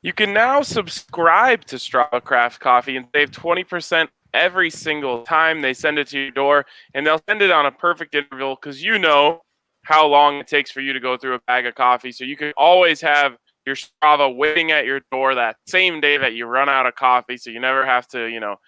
You can now subscribe to Strava Craft Coffee and save 20% every single time they send it to your door, and they'll send it on a perfect interval because you know how long it takes for you to go through a bag of coffee. So you can always have your Strava waiting at your door that same day that you run out of coffee, so you never have to,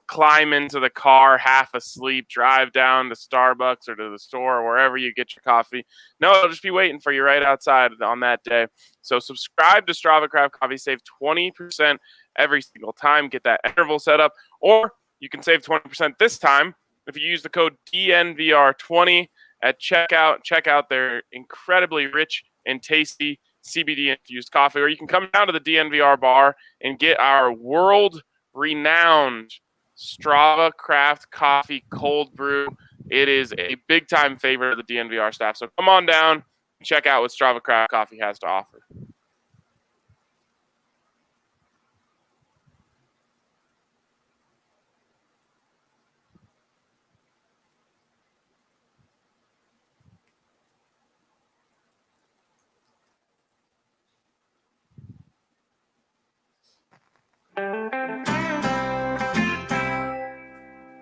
climb into the car half asleep, drive down to Starbucks or to the store or wherever you get your coffee. No, it'll just be waiting for you right outside on that day. So subscribe to Strava Craft Coffee, save 20% every single time, get that interval set up, or you can save 20% this time if you use the code DNVR20 at checkout. Check out their incredibly rich and tasty CBD infused coffee, or you can come down to the DNVR bar and get our world-renowned Strava Craft Coffee cold brew. It is a big-time favorite of the DNVR staff. So come on down and check out what Strava Craft Coffee has to offer.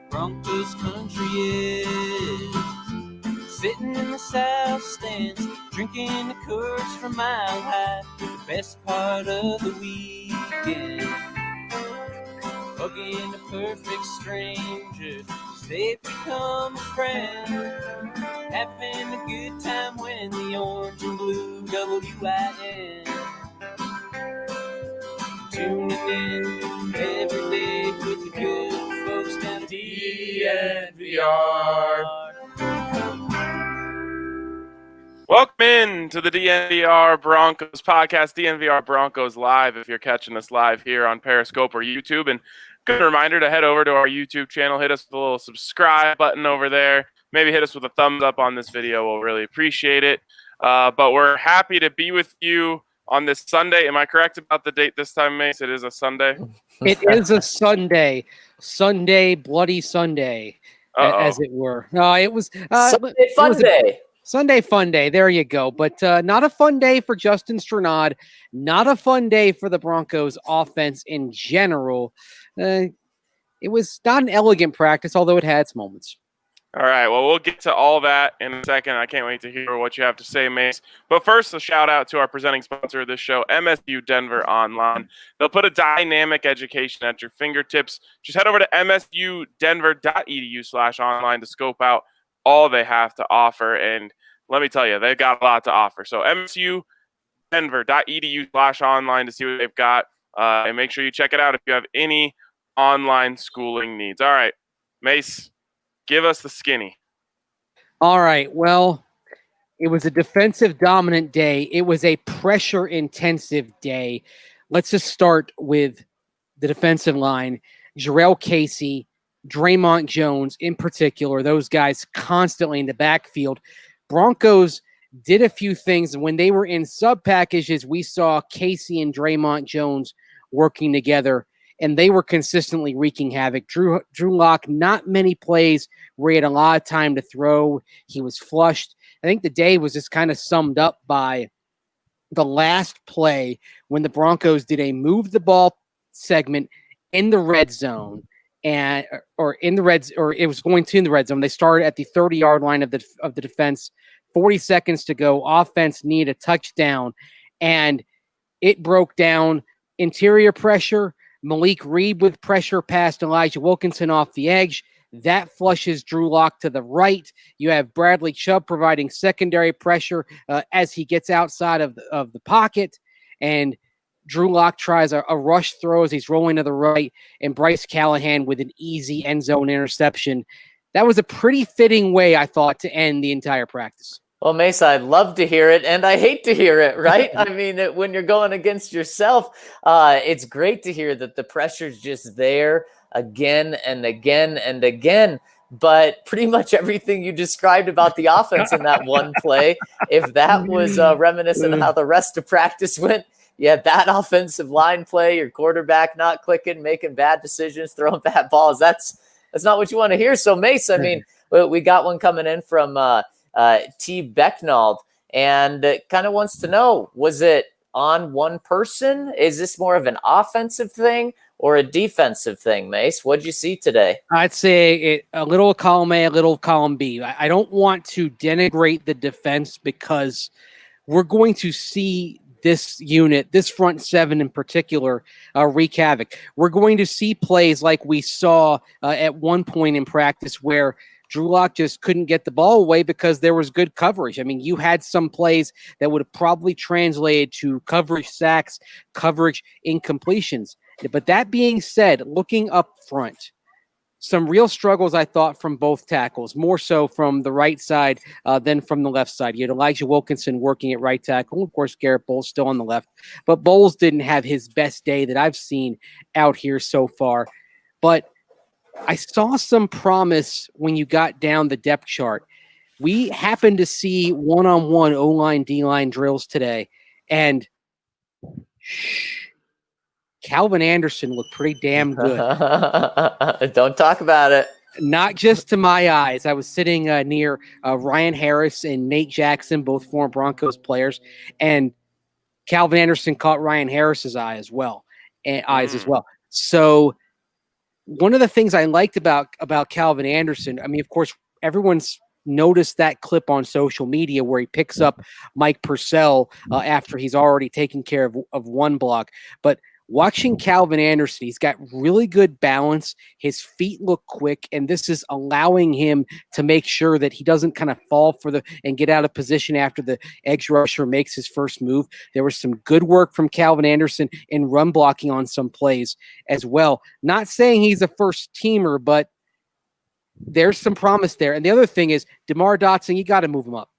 Broncos country is sitting in the south stands, drinking the Coors from Mile High, the best part of the weekend. Hugging a perfect stranger, 'cause they've become a friend. Having a good time when the orange and blue WIN. Tuning in every day with the good folks down at DNVR. Welcome in to the DNVR Broncos podcast, DNVR Broncos Live, if you're catching us live here on Periscope or YouTube. And good reminder to head over to our YouTube channel, hit us with a little subscribe button over there. Maybe hit us with a thumbs up on this video. We'll really appreciate it. But we're happy to be with you on this Sunday. Am I correct about the date this time, Mace? It is a Sunday? It is a Sunday. Sunday, Bloody Sunday, as it were. No, it was Sunday Fun Day. Sunday Fun Day. There you go. But not a fun day for Justin Strnad. Not a fun day for the Broncos offense in general. It was not an elegant practice, although it had its moments. All right, well, we'll get to all that in a second. I can't wait to hear what you have to say, Mace. But first, a shout-out to our presenting sponsor of this show, MSU Denver Online. They'll put a dynamic education at your fingertips. Just head over to msudenver.edu/online to scope out all they have to offer. And let me tell you, they've got a lot to offer. So msudenver.edu/online to see what they've got. And make sure you check it out if you have any online schooling needs. All right, Mace, give us the skinny. All right. Well, it was a defensive dominant day. It was a pressure intensive day. Let's just start with the defensive line. Jurrell Casey, Draymond Jones in particular, those guys constantly in the backfield. Broncos did a few things. When they were in sub packages, we saw Casey and Draymond Jones working together, and they were consistently wreaking havoc. Drew Lock, not many plays where he had a lot of time to throw. He was flushed. I think the day was just kind of summed up by the last play when the Broncos did a move the ball segment in the red zone, it was going to in the red zone. They started at the 30-yard line of the defense, 40 seconds to go. Offense needed a touchdown, and it broke down. Interior pressure, Malik Reed with pressure past Elijah Wilkinson off the edge. That flushes Drew Lock to the right. You have Bradley Chubb providing secondary pressure as he gets outside of the pocket. And Drew Lock tries a rush throw as he's rolling to the right. And Bryce Callahan with an easy end zone interception. That was a pretty fitting way, I thought, to end the entire practice. Well, Mesa, I'd love to hear it, and I hate to hear it, right? I mean, when you're going against yourself, it's great to hear that the pressure's just there again and again and again. But pretty much everything you described about the offense in that one play, if that was reminiscent of how the rest of practice went, you had bad offensive line play, your quarterback not clicking, making bad decisions, throwing bad balls. That's not what you want to hear. So, Mace, I mean, we got one coming in from T. Becknald, and kind of wants to know, was it on one person? Is this more of an offensive thing or a defensive thing, Mace? What'd you see today? I'd say a little column A, a little column B. I don't want to denigrate the defense because we're going to see this unit, this front seven in particular, wreak havoc. We're going to see plays like we saw at one point in practice where Drew Lock just couldn't get the ball away because there was good coverage. I mean, you had some plays that would have probably translated to coverage sacks, coverage incompletions. But that being said, looking up front, some real struggles, I thought, from both tackles, more so from the right side than from the left side. You had Elijah Wilkinson working at right tackle. Of course, Garrett Bowles still on the left. But Bowles didn't have his best day that I've seen out here so far. But I saw some promise when you got down the depth chart. We happened to see one-on-one O-line, D-line drills today. And Calvin Anderson looked pretty damn good. Don't talk about it. Not just to my eyes. I was sitting near Ryan Harris and Nate Jackson, both former Broncos players, and Calvin Anderson caught Ryan Harris's eyes as well. So one of the things I liked about Calvin Anderson, I mean, of course, everyone's noticed that clip on social media where he picks up Mike Purcell after he's already taken care of one block, but watching Calvin Anderson, he's got really good balance. His feet look quick, and this is allowing him to make sure that he doesn't kind of fall and get out of position after the edge rusher makes his first move. There was some good work from Calvin Anderson in run blocking on some plays as well. Not saying he's a first teamer, but there's some promise there. And the other thing is DeMar Dotson, you got to move him up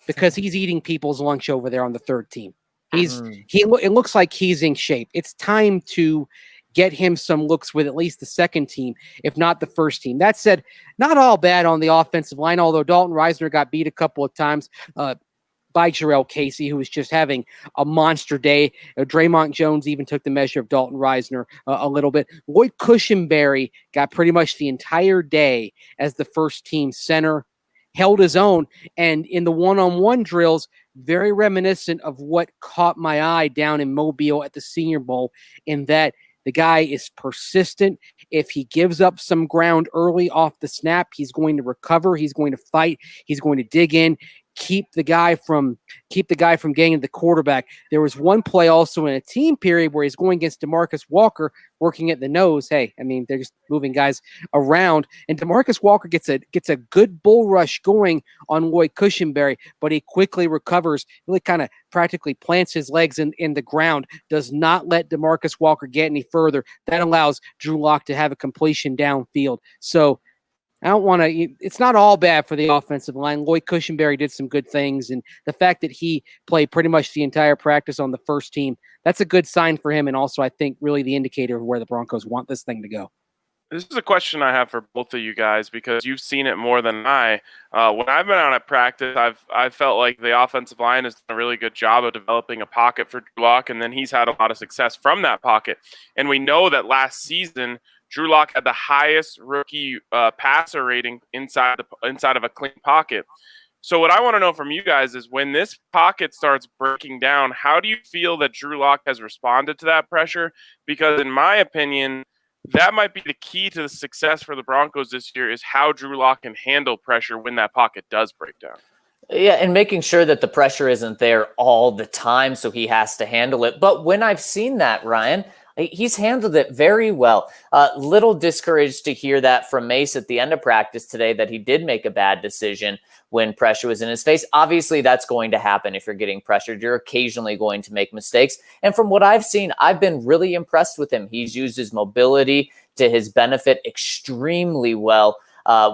because he's eating people's lunch over there on the third team. It looks like he's in shape. It's time to get him some looks with at least the second team, if not the first team. That said, not all bad on the offensive line, although Dalton Reisner got beat a couple of times by Jurrell Casey, who was just having a monster day. Draymond Jones even took the measure of Dalton Reisner a little bit. Lloyd Cushenberry got pretty much the entire day as the first team center, held his own, and in the one-on-one drills, very reminiscent of what caught my eye down in Mobile at the Senior Bowl, in that the guy is persistent. If he gives up some ground early off the snap, he's going to recover. He's going to fight. He's going to dig in, keep the guy from getting to the quarterback. There was one play also in a team period where he's going against DeMarcus Walker, working at the nose. Hey, I mean, they're just moving guys around, and DeMarcus Walker gets a good bull rush going on Lloyd Cushenberry, but he quickly recovers, really kind of practically plants his legs in the ground, does not let DeMarcus Walker get any further. That allows Drew Lock to have a completion downfield. So I don't want to – it's not all bad for the offensive line. Lloyd Cushenberry did some good things, and the fact that he played pretty much the entire practice on the first team, that's a good sign for him, and also I think really the indicator of where the Broncos want this thing to go. This is a question I have for both of you guys because you've seen it more than I. When I've been out at practice, I've felt like the offensive line has done a really good job of developing a pocket for Drew Lock, and then he's had a lot of success from that pocket. And we know that last season – Drew Lock had the highest rookie passer rating inside of a clean pocket. So what I want to know from you guys is when this pocket starts breaking down, how do you feel that Drew Lock has responded to that pressure? Because in my opinion, that might be the key to the success for the Broncos this year is how Drew Lock can handle pressure when that pocket does break down. Yeah, and making sure that the pressure isn't there all the time so he has to handle it. But when I've seen that, Ryan, he's handled it very well. Little discouraged to hear that from Mace at the end of practice today, that he did make a bad decision when pressure was in his face. Obviously, that's going to happen if you're getting pressured. You're occasionally going to make mistakes. And from what I've seen, I've been really impressed with him. He's used his mobility to his benefit extremely well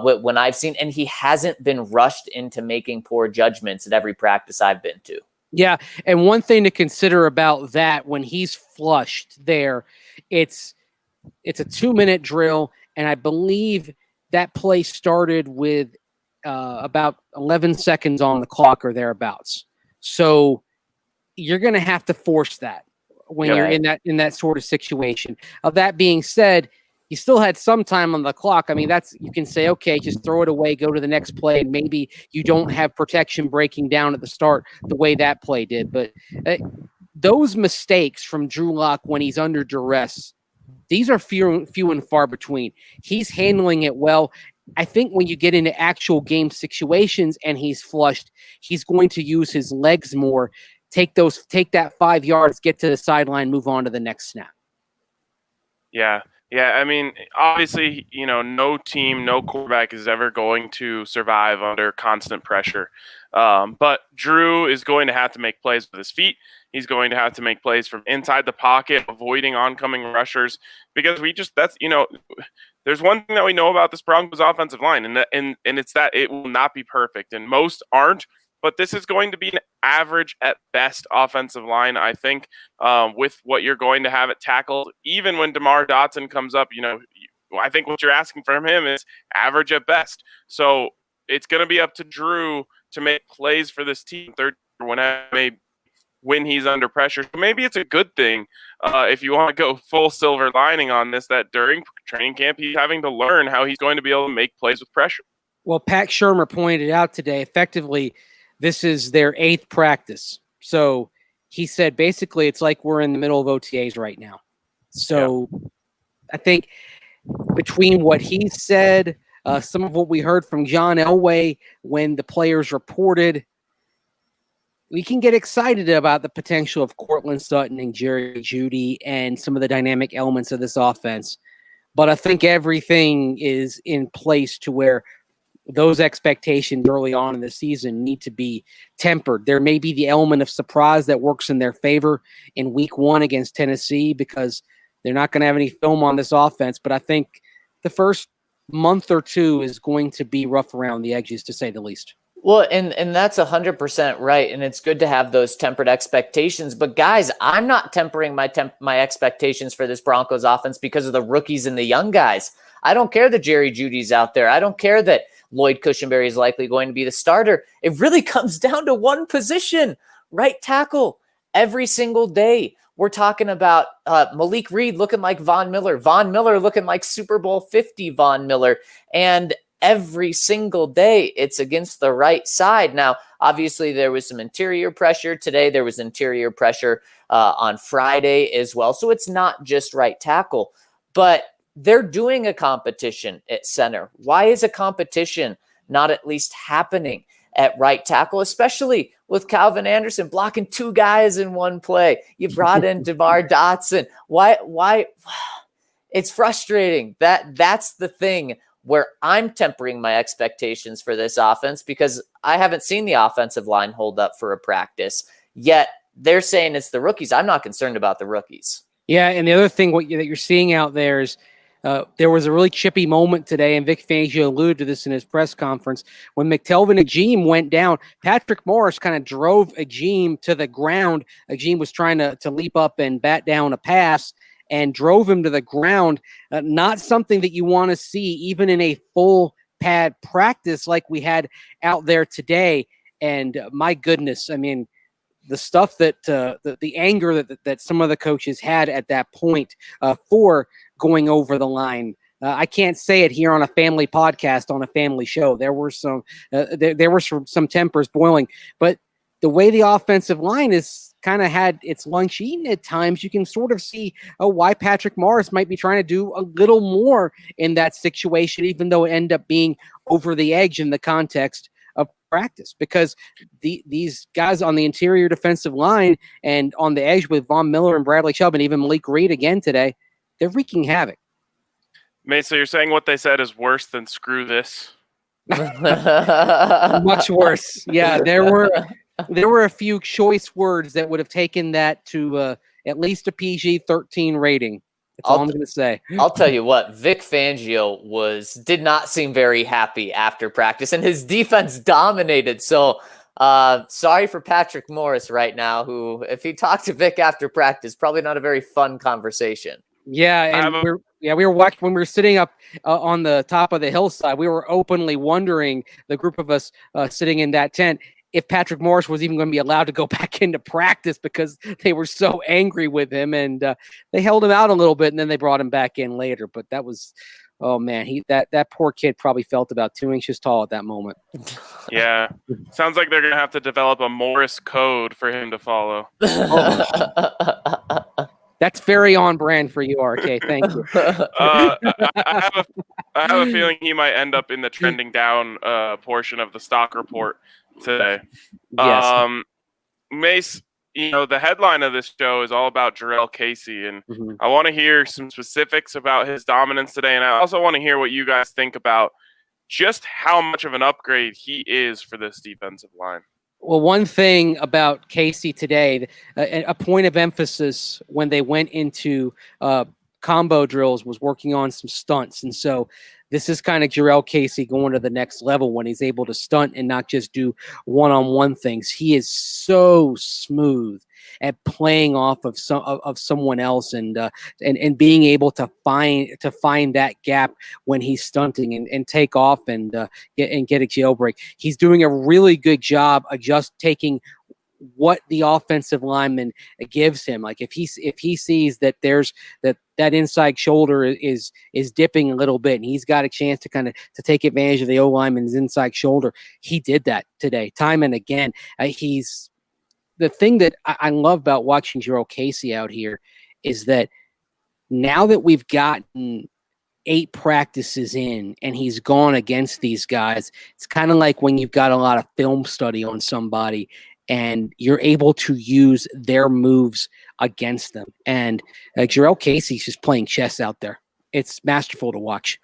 when I've seen, and he hasn't been rushed into making poor judgments at every practice I've been to. Yeah, and one thing to consider about that, when he's flushed there, it's a 2-minute drill, and I believe that play started with about 11 seconds on the clock or thereabouts. So you're going to have to force that when you're in that sort of situation. That being said, you still had some time on the clock. I mean, you can say, okay, just throw it away, go to the next play, and maybe you don't have protection breaking down at the start the way that play did. But those mistakes from Drew Lock when he's under duress, these are few and far between. He's handling it well. I think when you get into actual game situations and he's flushed, he's going to use his legs more, take that 5 yards, get to the sideline, move on to the next snap. Yeah. Yeah, I mean, obviously, no team, no quarterback is ever going to survive under constant pressure. But Drew is going to have to make plays with his feet. He's going to have to make plays from inside the pocket, avoiding oncoming rushers, because there's one thing that we know about this Broncos offensive line, and it's that it will not be perfect, and most aren't. But this is going to be an average at best offensive line, I think, with what you're going to have at tackle. Even when DeMar Dotson comes up, I think what you're asking from him is average at best. So it's going to be up to Drew to make plays for this team when he's under pressure. So maybe it's a good thing if you want to go full silver lining on this, that during training camp, he's having to learn how he's going to be able to make plays with pressure. Well, Pat Shurmur pointed out today, effectively, this is their 8th practice. So he said, basically, it's like we're in the middle of OTAs right now. So I think between what he said, some of what we heard from John Elway when the players reported, we can get excited about the potential of Cortland Sutton and Jerry Jeudy and some of the dynamic elements of this offense. But I think everything is in place to where those expectations early on in the season need to be tempered. There may be the element of surprise that works in their favor in week 1 against Tennessee because they're not going to have any film on this offense. But I think the first month or two is going to be rough around the edges, to say the least. Well, and that's 100% right, and it's good to have those tempered expectations. But guys, I'm not tempering my expectations for this Broncos offense because of the rookies and the young guys. I don't care that Jerry Jeudy's out there. I don't care that Lloyd Cushenberry is likely going to be the starter. It really comes down to one position, right tackle, every single day. We're talking about Malik Reed looking like Von Miller looking like Super Bowl 50 Von Miller, and every single day it's against the right side. Now, obviously, there was some interior pressure today. There was interior pressure on Friday as well. So it's not just right tackle, but they're doing a competition at center. Why is a competition not at least happening at right tackle, especially with Calvin Anderson blocking 2 guys in one play? You brought in DeMar Dotson. Why? It's frustrating. That's the thing where I'm tempering my expectations for this offense, because I haven't seen the offensive line hold up for a practice yet. They're saying it's the rookies. I'm not concerned about the rookies. Yeah, and the other thing that you're seeing out there is there was a really chippy moment today, and Vic Fangio alluded to this in his press conference. When McTelvin Agim went down, Patrick Morris kind of drove Agim to the ground. Agim was trying to leap up and bat down a pass and drove him to the ground. Not something that you want to see even in a full pad practice like we had out there today. And my goodness, I mean, the stuff that the anger that some of the coaches had at that point for going over the line. I can't say it here on a family podcast, on a family show. There were some tempers boiling, but the way the offensive line is kind of had its lunch eaten at times, you can sort of see why Patrick Morris might be trying to do a little more in that situation, even though it ended up being over the edge in the context of practice, because these guys on the interior defensive line and on the edge with Von Miller and Bradley Chubb and even Malik Reed again today, they're wreaking havoc. Mate, so you're saying what they said is worse than screw this? Much worse. Yeah, there were a few choice words that would have taken that to at least a PG-13 rating. That's all I'm going to say. I'll tell you what, Vic Fangio did not seem very happy after practice, and his defense dominated. So sorry for Patrick Morris right now, who, if he talked to Vic after practice, probably not a very fun conversation. Yeah, and we were watching when we were sitting up on the top of the hillside. We were openly wondering, the group of us sitting in that tent, if Patrick Morris was even going to be allowed to go back into practice, because they were so angry with him, and they held him out a little bit, and then they brought him back in later. But that was Oh man, that poor kid probably felt about 2 inches tall at that moment. Yeah. Sounds like they're going to have to develop a Morse code for him to follow. That's very on brand for you, RK. Thank you. I have a feeling he might end up in the trending down portion of the stock report today. Yes. Mace, the headline of this show is all about Jurrell Casey, and I want to hear some specifics about his dominance today, and I also want to hear what you guys think about just how much of an upgrade he is for this defensive line. Well, one thing about Casey today, a point of emphasis when they went into combo drills was working on some stunts. And so this is kind of Jurrell Casey going to the next level when he's able to stunt and not just do one-on-one things. He is so smooth at playing off of someone else and being able to find that gap when he's stunting and take off and get a jailbreak. He's doing a really good job of just taking what the offensive lineman gives him. Like if he sees that there's that inside shoulder is dipping a little bit and he's got a chance to take advantage of the O lineman's inside shoulder, he did that today time and again. He's the thing that I love about watching Jurrell Casey out here is that now that we've gotten 8 practices in and he's gone against these guys, it's kind of like when you've got a lot of film study on somebody and you're able to use their moves against them. And Jurrell Casey's just playing chess out there. It's masterful to watch.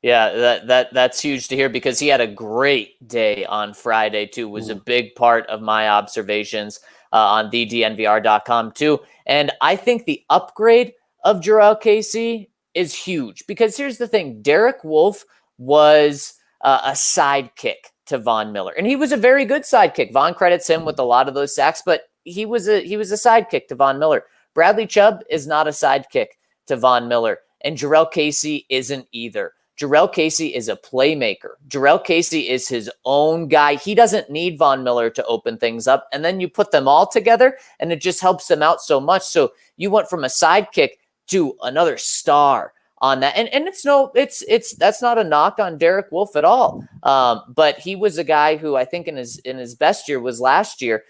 Yeah, that's huge to hear because he had a great day on Friday too. Was a big part of my observations on DNVR.com too. And I think the upgrade of Jurrell Casey is huge because here's the thing. Derek Wolfe was a sidekick to Von Miller, and he was a very good sidekick. Von credits him with a lot of those sacks, but he was a sidekick to Von Miller. Bradley Chubb is not a sidekick to Von Miller, and Jurrell Casey isn't either. Jurrell Casey is a playmaker. Jurrell Casey is his own guy. He doesn't need Von Miller to open things up. And then you put them all together and it just helps them out so much. So you went from a sidekick to another star on that. And it's that's not a knock on Derek Wolfe at all. But he was a guy who I think in his best year was last year.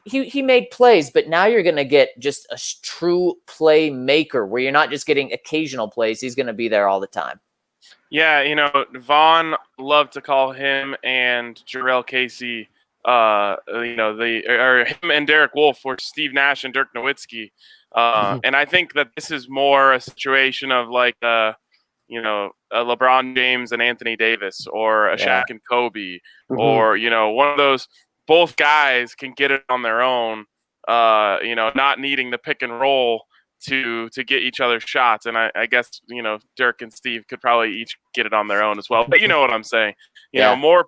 He made plays, but now you're going to get just a true playmaker where you're not just getting occasional plays. He's going to be there all the time. Yeah, Vaughn loved to call him and Jurrell Casey, him and Derek Wolfe were Steve Nash and Dirk Nowitzki. And I think that this is more a situation of like, a LeBron James and Anthony Davis or a Shaq and Kobe or, one of those. Both guys can get it on their own, not needing the pick and roll to get each other shots. And I guess, Dirk and Steve could probably each get it on their own as well. But you know what I'm saying? More,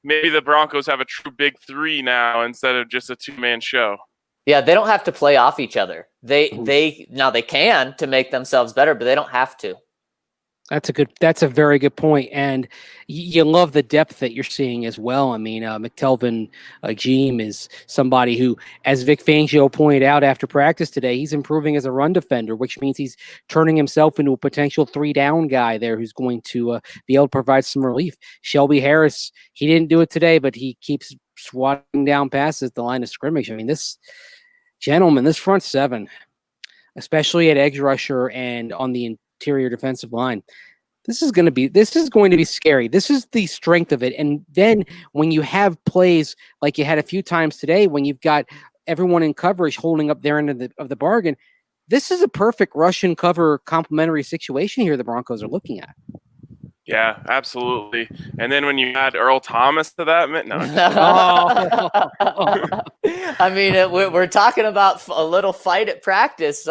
maybe the Broncos have a true big 3 now instead of just a 2-man show. Yeah, they don't have to play off each other. They can to make themselves better, but they don't have to. That's a very good point. And you love the depth that you're seeing as well. I mean, McTelvin Jeem is somebody who, as Vic Fangio pointed out after practice today, he's improving as a run defender, which means he's turning himself into a potential 3-down guy there who's going to be able to provide some relief. Shelby Harris, he didn't do it today, but he keeps swatting down passes at the line of scrimmage. I mean, this front 7, especially at edge rusher and on the interior defensive line, this is going to be scary. This is the strength of it. And then when you have plays like you had a few times today, when you've got everyone in coverage holding up their end of the bargain, this is a perfect Russian cover complementary situation here the Broncos are looking at. Yeah, absolutely. And then when you add Earl Thomas to that, no. I mean, we're talking about a little fight at practice.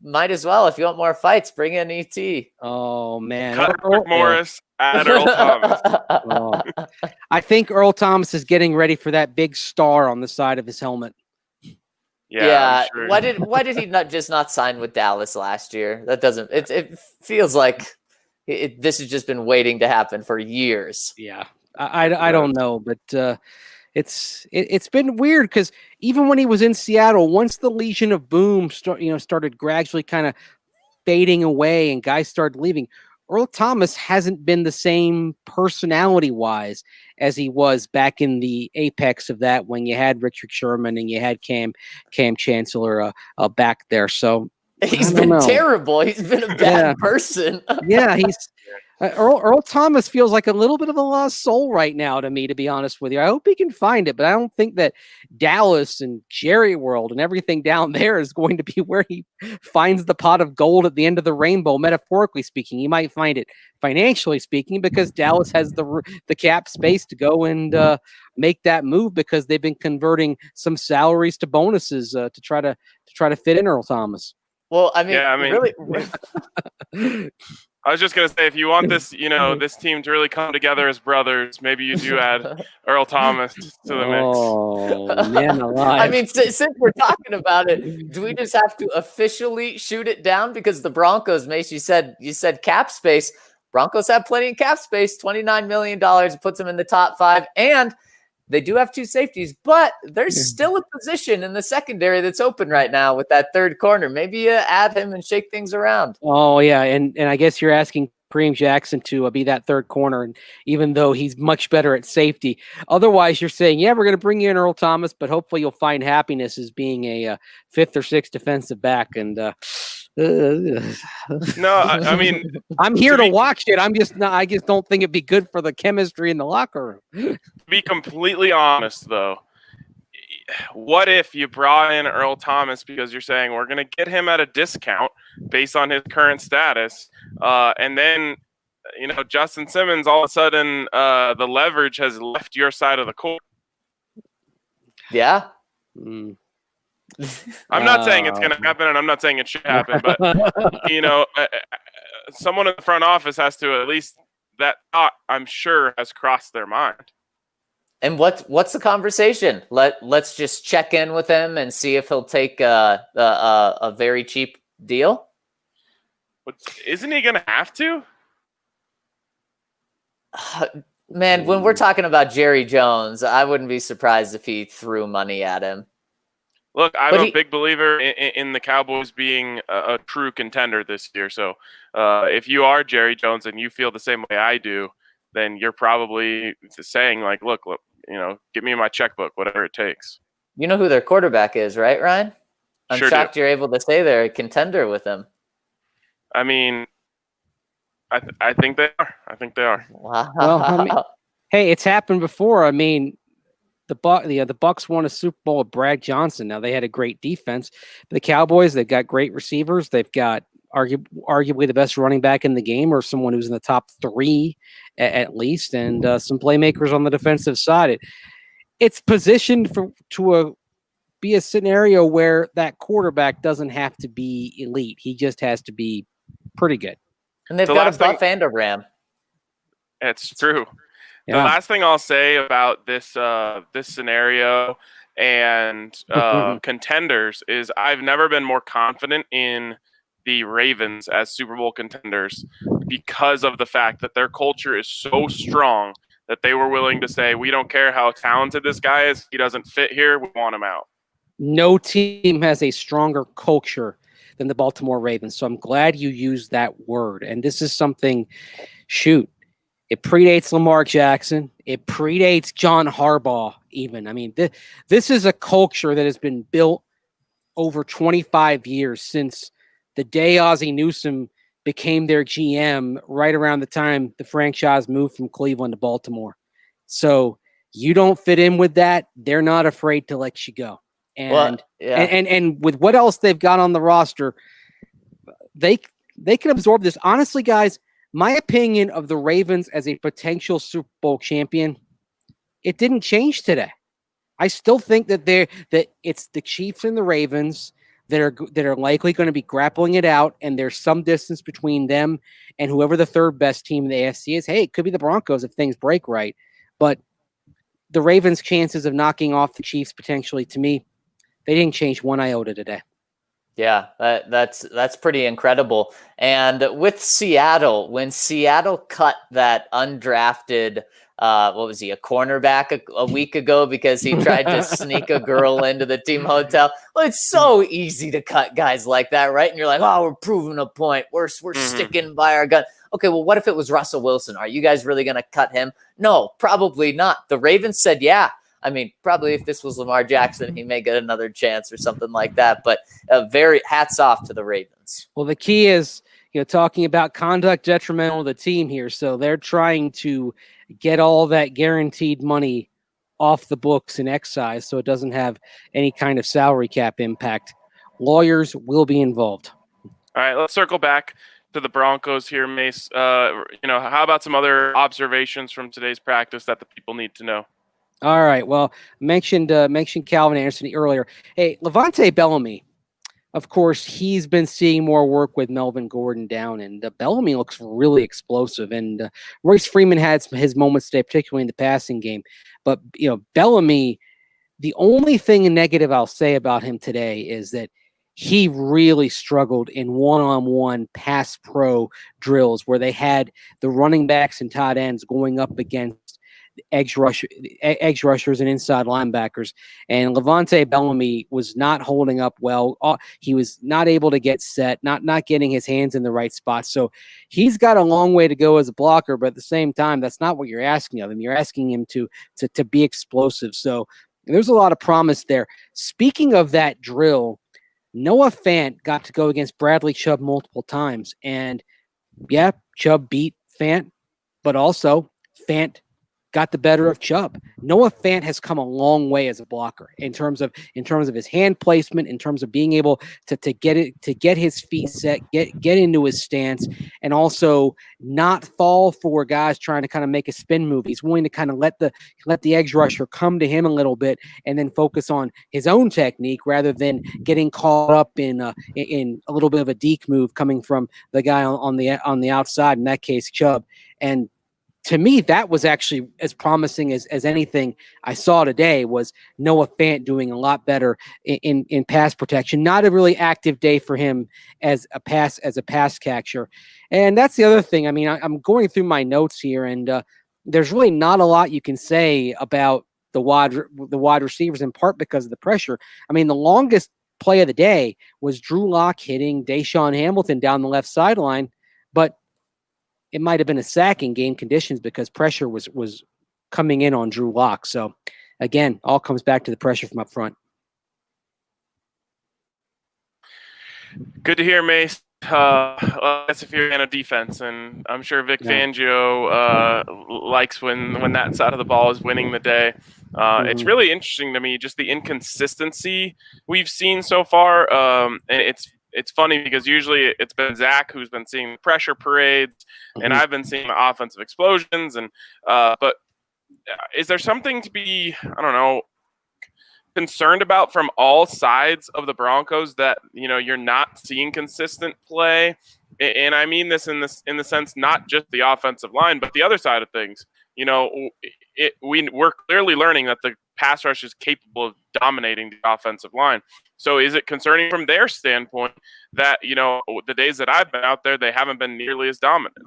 Might as well, if you want more fights, bring in ET. Oh man, Cut Rick Morris, add Earl Thomas. I think Earl Thomas is getting ready for that big star on the side of his helmet. Yeah. Sure. Why did he not sign with Dallas last year? That doesn't. It feels like. This has just been waiting to happen for years. Yeah, I don't know, but it's been weird because even when he was in Seattle, once the Legion of Boom started gradually kind of fading away and guys started leaving, Earl Thomas hasn't been the same personality-wise as he was back in the apex of that when you had Richard Sherman and you had Cam Chancellor back there. So he's been terrible. He's been a bad person. Yeah, he's Earl Thomas feels like a little bit of a lost soul right now to me, to be honest with you. I hope he can find it, but I don't think that Dallas and Jerry World and everything down there is going to be where he finds the pot of gold at the end of the rainbow, metaphorically speaking. He might find it financially speaking because Dallas has the cap space to go and make that move because they've been converting some salaries to bonuses to try to fit in Earl Thomas. Well, I mean really. I was just going to say, if you want this, this team to really come together as brothers, maybe you do add Earl Thomas to the mix. Oh, man alive. I mean, since we're talking about it, do we just have to officially shoot it down? Because the Broncos, Mace, you said cap space. Broncos have plenty of cap space, $29 million, puts them in the top 5. And they do have 2 safeties, but there's still a position in the secondary that's open right now with that third corner. Maybe you add him and shake things around. Oh, yeah, and I guess you're asking Kareem Jackson to be that third corner, and even though he's much better at safety. Otherwise, you're saying, yeah, we're going to bring you in Earl Thomas, but hopefully you'll find happiness as being a 5th or 6th defensive back. And no, I mean, I'm here to watch it. I just don't think it'd be good for the chemistry in the locker room. To be completely honest, though, what if you brought in Earl Thomas because you're saying we're going to get him at a discount based on his current status, and then Justin Simmons all of a sudden the leverage has left your side of the court? Yeah. I'm not saying it's going to happen, and I'm not saying it should happen, but someone in the front office has to at least, that thought I'm sure has crossed their mind. And what's the conversation? Let's just check in with him and see if he'll take a very cheap deal. But isn't he going to have to? Man, when we're talking about Jerry Jones, I wouldn't be surprised if he threw money at him. Look, I'm a big believer in the Cowboys being a true contender this year. So if you are Jerry Jones and you feel the same way I do, then you're probably saying, like, look, give me my checkbook, whatever it takes. You know who their quarterback is, right, Ryan? I'm sure shocked do. You're able to say they're a contender with him. I mean, I think they are. I think they are. Wow. Well, hey, it's happened before. I mean, the Bucs won a Super Bowl with Brad Johnson. Now, they had a great defense. The Cowboys, they've got great receivers. They've got arguably the best running back in the game, or someone who's in the top 3 at least, and some playmakers on the defensive side. It's positioned to be a scenario where that quarterback doesn't have to be elite. He just has to be pretty good. And they've got a buff and a ram. It's true. Yeah. The last thing I'll say about this scenario and contenders is I've never been more confident in the Ravens as Super Bowl contenders because of the fact that their culture is so strong that they were willing to say, we don't care how talented this guy is. He doesn't fit here. We want him out. No team has a stronger culture than the Baltimore Ravens. So I'm glad you used that word. And this is something, it predates Lamar Jackson. It predates John Harbaugh even. I mean, this is a culture that has been built over 25 years since the day Ozzie Newsome became their GM, right around the time the franchise moved from Cleveland to Baltimore. So you don't fit in with that, they're not afraid to let you go. And and with what else they've got on the roster, they can absorb this. Honestly, guys, my opinion of the Ravens as a potential Super Bowl champion, it didn't change today. I still think that it's the Chiefs and the Ravens that are likely going to be grappling it out, and there's some distance between them and whoever the third best team in the AFC is. Hey, it could be the Broncos if things break right, but the Ravens' chances of knocking off the Chiefs potentially, to me, they didn't change one iota today. Yeah, that's pretty incredible. And with Seattle, when Seattle cut that undrafted what was he, a cornerback a week ago because he tried to sneak a girl into the team hotel. Well, it's so easy to cut guys like that, right? And you're like, oh, we're proving a point. We're sticking by our gun. Okay, well, what if it was Russell Wilson? Are you guys really going to cut him? No, probably not. The Ravens said, yeah. I mean, probably if this was Lamar Jackson, he may get another chance or something like that. But very hats off to the Ravens. Well, the key is, talking about conduct detrimental to the team here. So they're trying to get all that guaranteed money off the books in excise so it doesn't have any kind of salary cap impact. Lawyers will be involved. All right, let's circle back to the Broncos here, Mace. How about some other observations from today's practice that the people need to know? All right. Well, mentioned Calvin Anderson earlier. Hey, Levante Bellamy, of course, he's been seeing more work with Melvin Gordon down, and Bellamy looks really explosive. And Royce Freeman had his moments today, particularly in the passing game. But, Bellamy, the only thing negative I'll say about him today is that he really struggled in one-on-one pass pro drills where they had the running backs and tight ends going up against edge rushers and inside linebackers, and Levante Bellamy was not holding up well. He was not able to get set, not getting his hands in the right spot. So he's got a long way to go as a blocker, but at the same time, that's not what you're asking of him. You're asking him to be explosive. So there's a lot of promise there. Speaking of that drill, Noah Fant got to go against Bradley Chubb multiple times, and yeah, Chubb beat Fant, but also Fant got the better of Chubb. Noah Fant has come a long way as a blocker in terms of his hand placement, in terms of being able to get his feet set, get into his stance, and also not fall for guys trying to kind of make a spin move. He's willing to kind of let the edge rusher come to him a little bit and then focus on his own technique rather than getting caught up in a little bit of a deke move coming from the guy on the outside, in that case Chubb. And to me, that was actually as promising as anything I saw today. Was Noah Fant doing a lot better in pass protection. Not a really active day for him as a pass catcher. And that's the other thing. I mean, I'm going through my notes here, and there's really not a lot you can say about the wide receivers, in part because of the pressure. I mean, the longest play of the day was Drew Lock hitting Deshaun Hamilton down the left sideline, but it might have been a sack in game conditions because pressure was coming in on Drew Lock. So, again, all comes back to the pressure from up front. Good to hear, Mace. That's if you're a fan of defense, and I'm sure Vic Fangio likes when that side of the ball is winning the day. It's really interesting to me, just the inconsistency we've seen so far. And it's funny because usually it's been Zac who's been seeing the pressure parades, and I've been seeing the offensive explosions. And but is there something to be, concerned about from all sides of the Broncos that you're not seeing consistent play? And I mean this in the sense not just the offensive line, but the other side of things. We're clearly learning that the pass rush is capable of dominating the offensive line. So is it concerning from their standpoint that, the days that I've been out there, they haven't been nearly as dominant?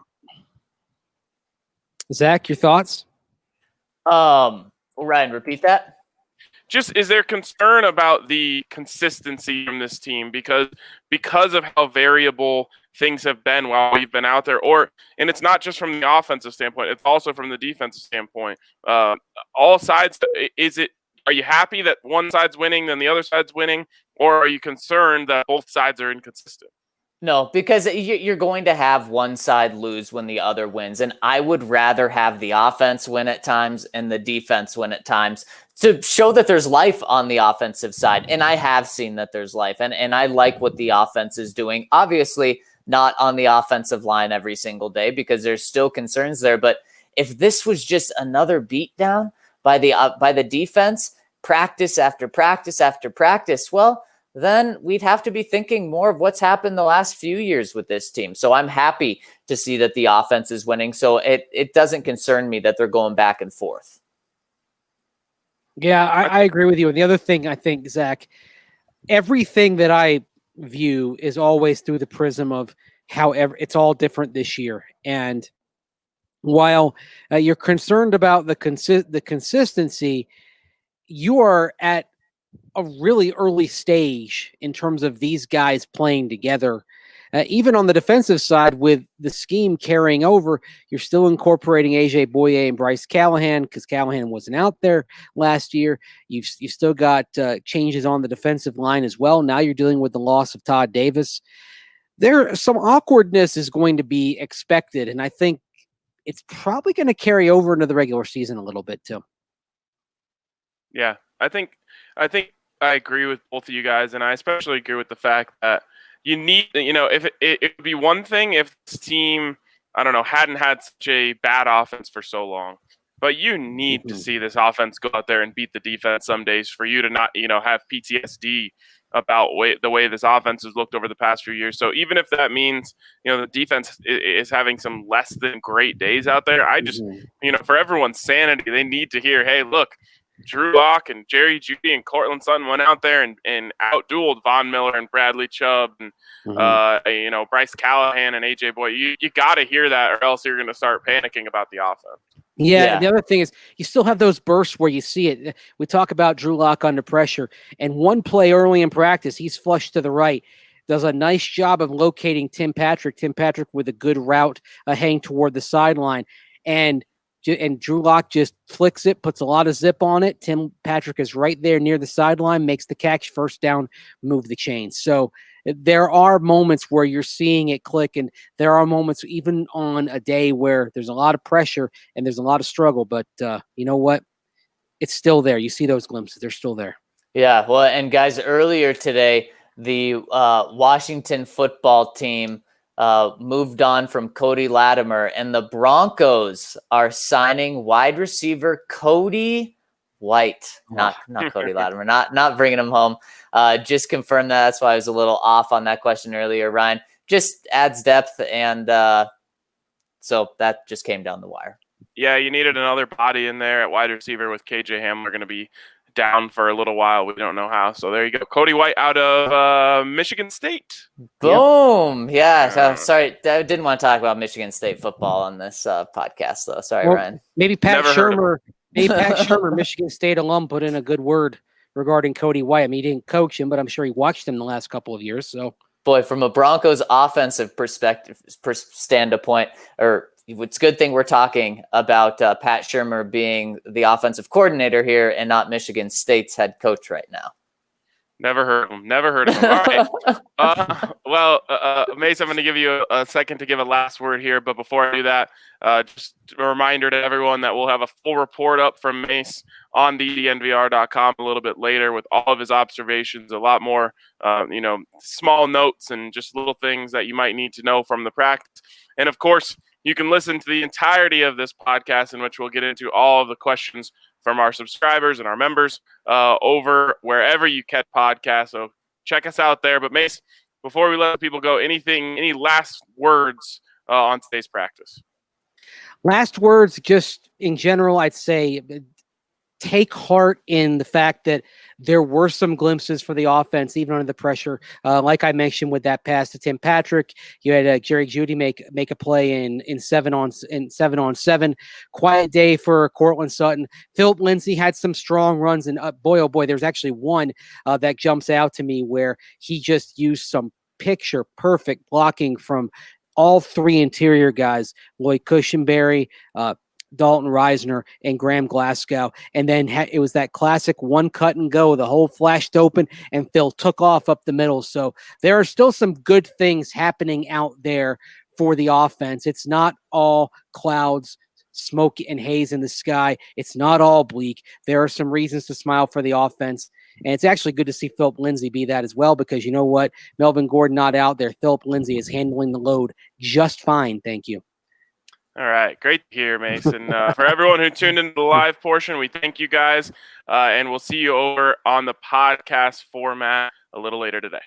Zac, your thoughts? Ryan, repeat that. Just, is there concern about the consistency from this team because of how variable things have been while we've been out there? And it's not just from the offensive standpoint, it's also from the defensive standpoint. All sides, are you happy that one side's winning, then the other side's winning, or are you concerned that both sides are inconsistent? No, because you're going to have one side lose when the other wins. And I would rather have the offense win at times and the defense win at times to show that there's life on the offensive side. And I have seen that there's life. And I like what the offense is doing. Obviously, not on the offensive line every single day because there's still concerns there. But if this was just another beatdown by the defense, practice after practice after practice, well, then we'd have to be thinking more of what's happened the last few years with this team. So I'm happy to see that the offense is winning. So it doesn't concern me that they're going back and forth. Yeah, I agree with you. And the other thing I think, Zac, everything that I view is always through the prism of however it's all different this year. And while you're concerned about the consistency, you are at a really early stage in terms of these guys playing together. Even on the defensive side, with the scheme carrying over, you're still incorporating AJ Boye and Bryce Callahan because Callahan wasn't out there last year. You've still got changes on the defensive line as well. Now you're dealing with the loss of Todd Davis. There, some awkwardness is going to be expected, and I think it's probably going to carry over into the regular season a little bit too. Yeah, I think I agree with both of you guys, and I especially agree with the fact that you need, if it would be one thing if this team, I don't know, hadn't had such a bad offense for so long, but you need to see this offense go out there and beat the defense some days for you to not, have PTSD about the way this offense has looked over the past few years. So even if that means, the defense is having some less than great days out there, I just, for everyone's sanity, they need to hear, hey, look, Drew Lock and Jerry Jeudy and Cortland Sutton went out there and outdueled Von Miller and Bradley Chubb and Bryce Callahan and AJ Boye. You got to hear that, or else you're going to start panicking about the offense. Yeah, the other thing is you still have those bursts where you see it. We talk about Drew Lock under pressure, and one play early in practice, he's flushed to the right. Does a nice job of locating Tim Patrick. Tim Patrick with a good route heading toward the sideline, and Drew Lock just flicks it, puts a lot of zip on it. Tim Patrick is right there near the sideline, makes the catch, first down, move the chains. So there are moments where you're seeing it click, and there are moments even on a day where there's a lot of pressure and there's a lot of struggle. But you know what? It's still there. You see those glimpses. They're still there. Yeah, well, and guys, earlier today, the Washington football team moved on from Cody Latimer, and the Broncos are signing wide receiver Cody White, not Cody Latimer, not bringing him home. Just confirmed that. That's why I was a little off on that question earlier. Ryan, just adds depth, and so that just came down the wire. Yeah, you needed another body in there at wide receiver with KJ Hamler going to be down for a little while. We don't know how. So there you go. Cody White out of Michigan State. Boom. Yep. Yeah. Sorry. I didn't want to talk about Michigan State football on this podcast, though. Sorry, Ryan. Maybe Pat Shermer, Michigan State alum, put in a good word regarding Cody White. I mean, he didn't coach him, but I'm sure he watched him the last couple of years. So, boy, from a Broncos offensive standpoint, or it's a good thing we're talking about Pat Shermer being the offensive coordinator here and not Michigan State's head coach right now. Never heard of him. All right. Mace, I'm going to give you a second to give a last word here. But before I do that, just a reminder to everyone that we'll have a full report up from Mace on DNVR.com a little bit later with all of his observations, a lot more, small notes and just little things that you might need to know from the practice. And, of course, you can listen to the entirety of this podcast in which we'll get into all of the questions from our subscribers and our members over wherever you catch podcasts. So check us out there. But Mace, before we let people go, any last words on today's practice? Last words, just in general, I'd say take heart in the fact that there were some glimpses for the offense, even under the pressure. Like I mentioned with that pass to Tim Patrick, you had Jerry Jeudy make a play in 7-on-7. Quiet day for Cortland Sutton. Philip Lindsay had some strong runs, and boy, oh boy, there's actually one that jumps out to me where he just used some picture perfect blocking from all three interior guys, Lloyd Cushenberry, Dalton Reisner, and Graham Glasgow. And then it was that classic one cut and go. The hole flashed open and Phil took off up the middle. So there are still some good things happening out there for the offense. It's not all clouds, smoke, and haze in the sky. It's not all bleak. There are some reasons to smile for the offense. And it's actually good to see Philip Lindsay be that as well, because you know what? Melvin Gordon not out there. Philip Lindsay is handling the load just fine. Thank you. All right. Great to hear, Mason. For everyone who tuned into the live portion, we thank you guys, and we'll see you over on the podcast format a little later today.